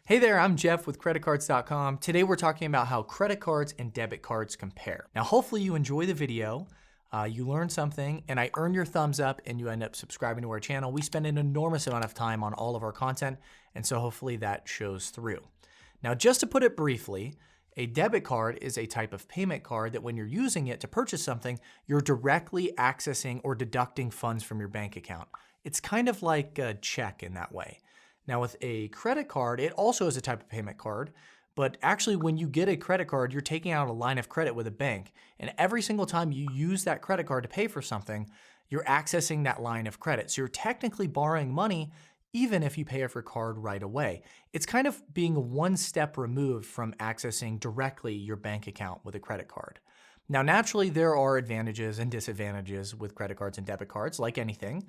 Hey there, I'm Jeff with CreditCards.com. Today we're talking about how credit cards and debit cards compare. Now hopefully you enjoy the video, you learn something, and I earn your thumbs up and you end up subscribing to our channel. We spend an enormous amount of time on all of our content, and so hopefully that shows through. Now just to put it briefly, a debit card is a type of payment card that when you're using it to purchase something, you're directly accessing or deducting funds from your bank account. It's kind of like a check in that way. Now with a credit card, it also is a type of payment card, but actually when you get a credit card, you're taking out a line of credit with a bank. And every single time you use that credit card to pay for something, you're accessing that line of credit. So you're technically borrowing money even if you pay off your card right away. It's kind of being one step removed from accessing directly your bank account with a credit card. Now naturally there are advantages and disadvantages with credit cards and debit cards like anything.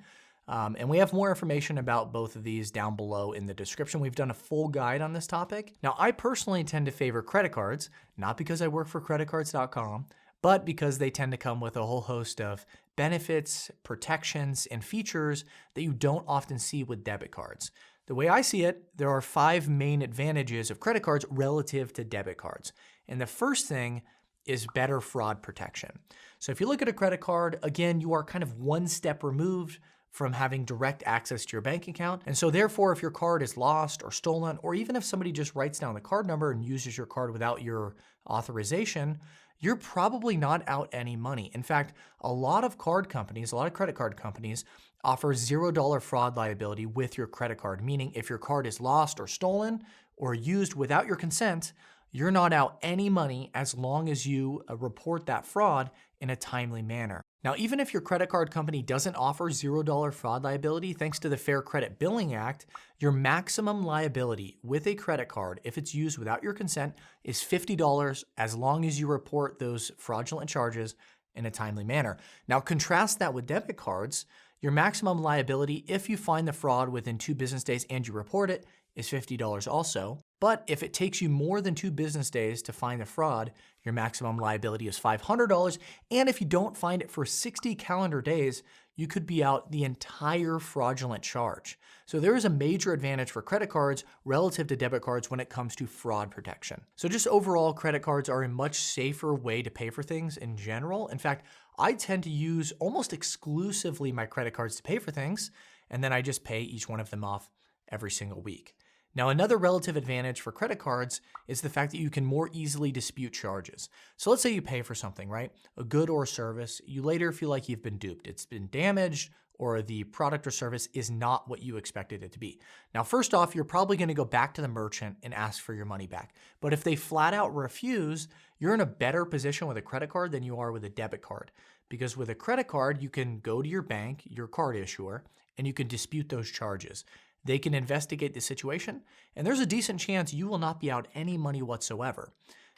And we have more information about both of these down below in the description. We've done a full guide on this topic. Now, I personally tend to favor credit cards, not because I work for CreditCards.com, but because they tend to come with a whole host of benefits, protections, and features that you don't often see with debit cards. The way I see it, there are 5 main advantages of credit cards relative to debit cards. And the first thing is better fraud protection. So if you look at a credit card, again, you are kind of one step removed from having direct access to your bank account. And so therefore, if your card is lost or stolen, or even if somebody just writes down the card number and uses your card without your authorization, you're probably not out any money. In fact, a lot of card companies, a lot of credit card companies offer $0 fraud liability with your credit card, meaning if your card is lost or stolen or used without your consent, you're not out any money as long as you report that fraud in a timely manner. Now, even if your credit card company doesn't offer $0 fraud liability, thanks to the Fair Credit Billing Act, your maximum liability with a credit card, if it's used without your consent, is $50 as long as you report those fraudulent charges in a timely manner. Now, contrast that with debit cards. Your maximum liability, if you find the fraud within 2 business days and you report it, is $50 also. But if it takes you more than 2 business days to find the fraud, your maximum liability is $500. And if you don't find it for 60 calendar days, you could be out the entire fraudulent charge. So there is a major advantage for credit cards relative to debit cards when it comes to fraud protection. So just overall, credit cards are a much safer way to pay for things in general. In fact, I tend to use almost exclusively my credit cards to pay for things, and then I just pay each one of them off every single week. Now, another relative advantage for credit cards is the fact that you can more easily dispute charges. So let's say you pay for something, right? A good or a service, you later feel like you've been duped. It's been damaged, or the product or service is not what you expected it to be. Now, first off, you're probably going to go back to the merchant and ask for your money back. But if they flat out refuse, you're in a better position with a credit card than you are with a debit card. Because with a credit card, you can go to your bank, your card issuer, and you can dispute those charges. They can investigate the situation, and there's a decent chance you will not be out any money whatsoever.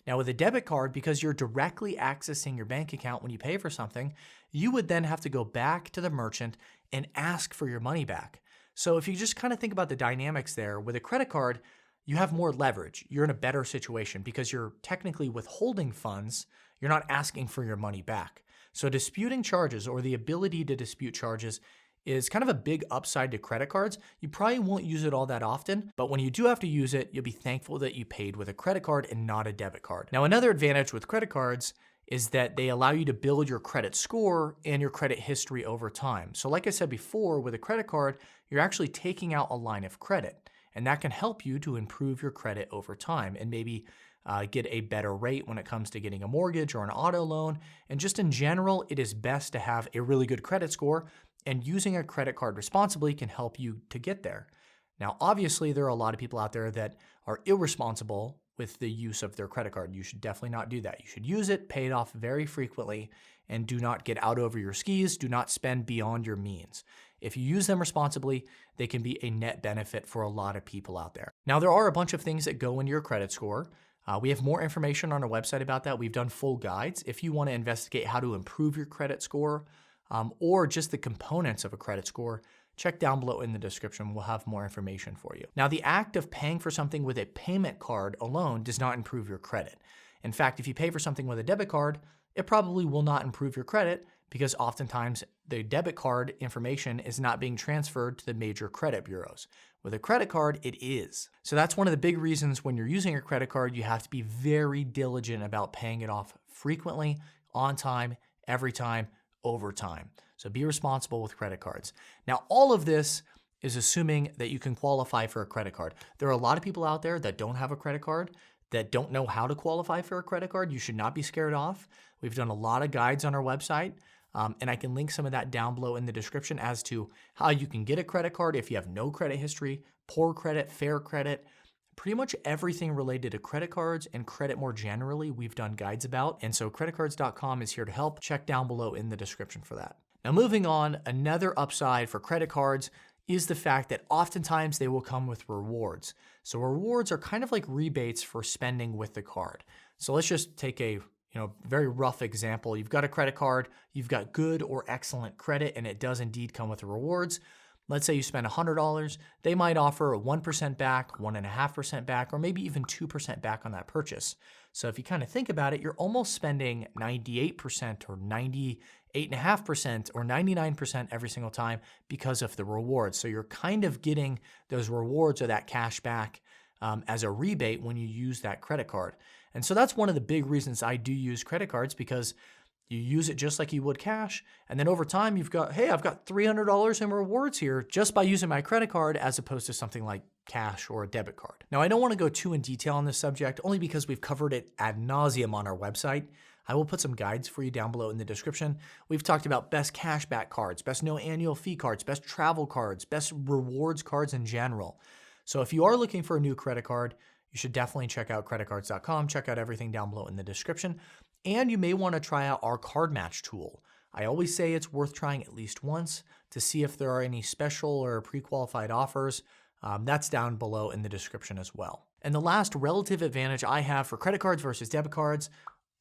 Now with a debit card, because you're directly accessing your bank account when you pay for something, you would then have to go back to the merchant and ask for your money back. So if you just kind of think about the dynamics there, with a credit card, you have more leverage. You're in a better situation because you're technically withholding funds. You're not asking for your money back. So disputing charges, or the ability to dispute charges, is kind of a big upside to credit cards. You probably won't use it all that often, but when you do have to use it, you'll be thankful that you paid with a credit card and not a debit card. Now, another advantage with credit cards is that they allow you to build your credit score and your credit history over time. So like I said before, with a credit card, you're actually taking out a line of credit, and that can help you to improve your credit over time and maybe get a better rate when it comes to getting a mortgage or an auto loan. And just in general, it is best to have a really good credit score, and using a credit card responsibly can help you to get there. Now, obviously, there are a lot of people out there that are irresponsible with the use of their credit card. You should definitely not do that. You should use it, pay it off very frequently, and do not get out over your skis. Do not spend beyond your means. If you use them responsibly, they can be a net benefit for a lot of people out there. Now, there are a bunch of things that go into your credit score. We have more information on our website about that. We've done full guides. If you want to investigate how to improve your credit score, or just the components of a credit score, check down below in the description. We'll have more information for you. Now, the act of paying for something with a payment card alone does not improve your credit. In fact, if you pay for something with a debit card, it probably will not improve your credit because oftentimes the debit card information is not being transferred to the major credit bureaus. With a credit card, it is. So that's one of the big reasons when you're using a credit card, you have to be very diligent about paying it off frequently, on time, every time, over time. So be responsible with credit cards. Now, all of this is assuming that you can qualify for a credit card. There are a lot of people out there that don't have a credit card, that don't know how to qualify for a credit card. You should not be scared off. We've done a lot of guides on our website, and I can link some of that down below in the description as to how you can get a credit card if you have no credit history, poor credit, fair credit. Pretty much everything related to credit cards and credit more generally, we've done guides about. And so CreditCards.com is here to help. Check down below in the description for that. Now, moving on, another upside for credit cards is the fact that oftentimes they will come with rewards. So rewards are kind of like rebates for spending with the card. So let's just take a very rough example. You've got a credit card, you've got good or excellent credit, and it does indeed come with rewards. Let's say you spend $100, they might offer 1% back, 1.5% back, or maybe even 2% back on that purchase. So if you kind of think about it, you're almost spending 98% or 98.5% or 99% every single time because of the rewards. So you're kind of getting those rewards or that cash back as a rebate when you use that credit card. And so that's one of the big reasons I do use credit cards, because you use it just like you would cash. And then over time, you've got, hey, I've got $300 in rewards here just by using my credit card as opposed to something like cash or a debit card. Now, I don't want to go too in detail on this subject, only because we've covered it ad nauseum on our website. I will put some guides for you down below in the description. We've talked about best cashback cards, best no annual fee cards, best travel cards, best rewards cards in general. So if you are looking for a new credit card, you should definitely check out CreditCards.com. Check out everything down below in the description. And you may want to try out our card match tool. I always say it's worth trying at least once to see if there are any special or pre-qualified offers. That's down below in the description as well. And the last relative advantage I have for credit cards versus debit cards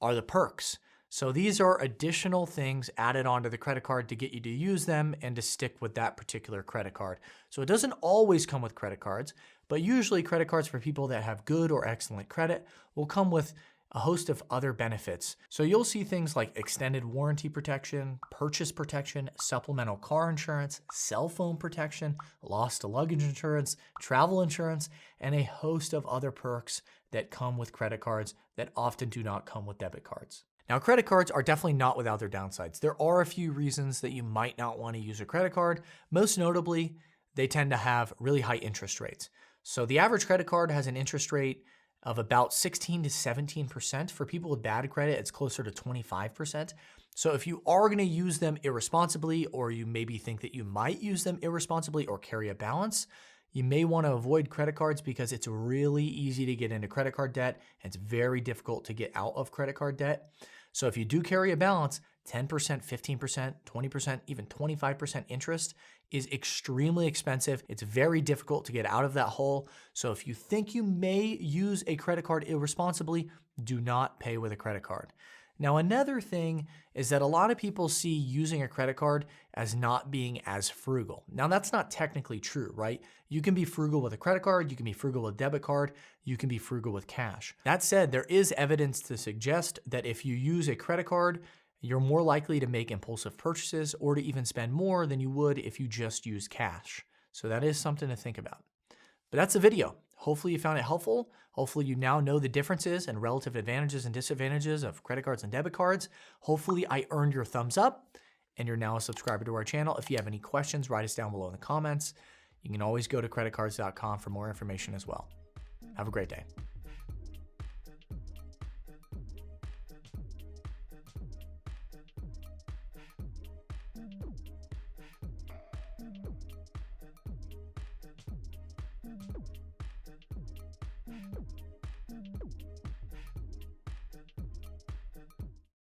are the perks. So these are additional things added onto the credit card to get you to use them and to stick with that particular credit card. So it doesn't always come with credit cards, but usually credit cards for people that have good or excellent credit will come with a host of other benefits. So you'll see things like extended warranty protection, purchase protection, supplemental car insurance, cell phone protection, lost luggage insurance, travel insurance, and a host of other perks that come with credit cards that often do not come with debit cards. Now, credit cards are definitely not without their downsides. There are a few reasons that you might not want to use a credit card. Most notably, they tend to have really high interest rates. So the average credit card has an interest rate of about 16 to 17%. For people with bad credit, it's closer to 25%. So if you are going to use them irresponsibly, or you maybe think that you might use them irresponsibly or carry a balance, you may want to avoid credit cards because it's really easy to get into credit card debt, and it's very difficult to get out of credit card debt. So if you do carry a balance, 10%, 15%, 20%, even 25% interest is extremely expensive. It's very difficult to get out of that hole. So if you think you may use a credit card irresponsibly, do not pay with a credit card. Now, another thing is that a lot of people see using a credit card as not being as frugal. Now, that's not technically true, right? You can be frugal with a credit card, you can be frugal with a debit card, you can be frugal with cash. That said, there is evidence to suggest that if you use a credit card, you're more likely to make impulsive purchases or to even spend more than you would if you just use cash. So that is something to think about. But that's the video. Hopefully you found it helpful. Hopefully you now know the differences and relative advantages and disadvantages of credit cards and debit cards. Hopefully I earned your thumbs up and you're now a subscriber to our channel. If you have any questions, write us down below in the comments. You can always go to CreditCards.com for more information as well. Have a great day.